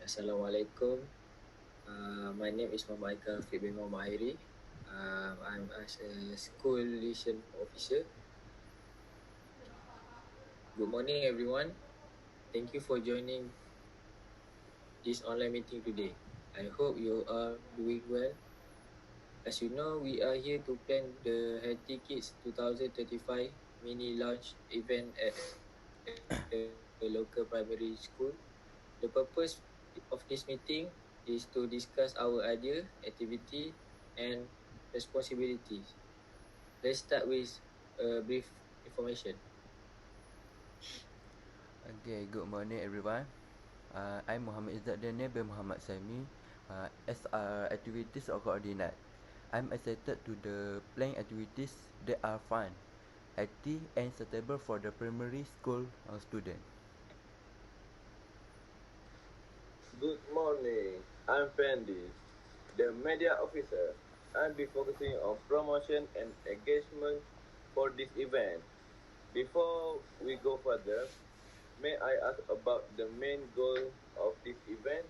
Assalamualaikum. My name is Muhammad Aikal Fit bin Muhammad Airi. I'm as a school liaison officer. Good morning, everyone. Thank you for joining this online meeting today. I hope you are doing well. As you know, we are here to plan the Healthy Kids 2035 mini launch event at the local primary school. The purpose of this meeting is to discuss our idea, activity, and responsibilities. Let's start with a brief information. Okay, good morning everyone. I'm Muhammad Izzat Daniel bin Muhammad Sami. As activities or coordinate, I'm excited to the playing activities that are fun, active and suitable for the primary school student. Good morning, I'm Fendi, the media officer. I'll be focusing on promotion and engagement for this event. Before we go further, may I ask about the main goal of this event?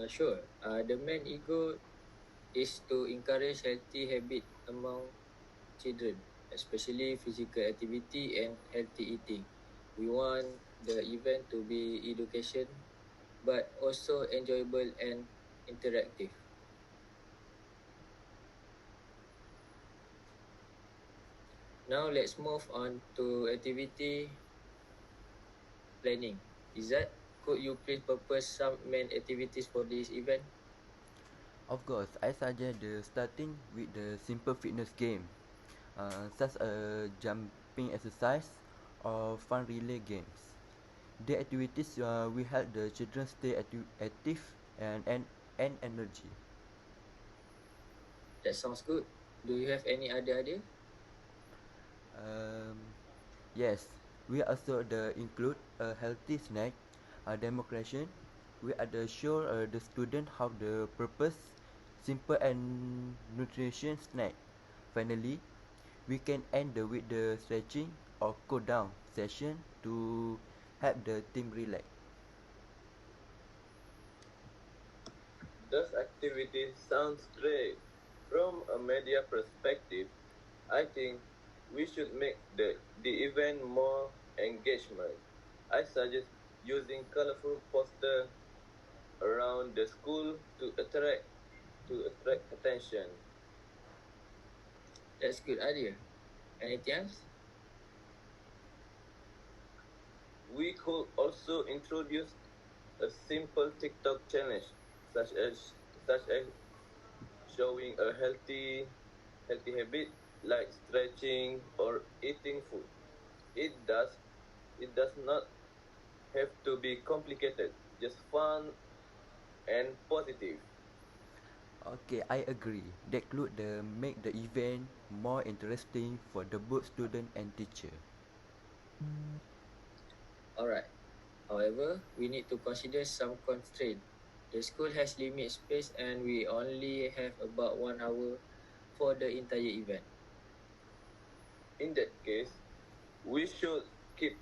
Sure. The main ego is to encourage healthy habit among children, especially physical activity and healthy eating. We want the event to be education, but also enjoyable and interactive. Now let's move on to activity planning. Izzat, could you please propose some main activities for this event? Of course, I suggest the starting with the simple fitness game, such as jumping exercise or fun relay games. The activities will help the children stay active and energy. That sounds good. Do you have any other idea? Um, yes, we also include a healthy snack, a demonstration. We are show the student how the purpose, simple and nutrition snack. Finally, we can end with the stretching or cool down session to help the team relax. Those activities sounds great. From a media perspective, I think we should make the event more engagement. I suggest using colorful posters around the school to attract attention. That's a good idea. Anything else? We could also introduce a simple TikTok challenge, such as such as showing a healthy habit like stretching or eating food. It does it does not have to be complicated, just fun and positive. Okay, I agree. That could make the event more interesting for the both student and teacher. Alright. However, we need to consider some constraint. The school has limited space and we only have about 1 hour for the entire event. In that case, we should keep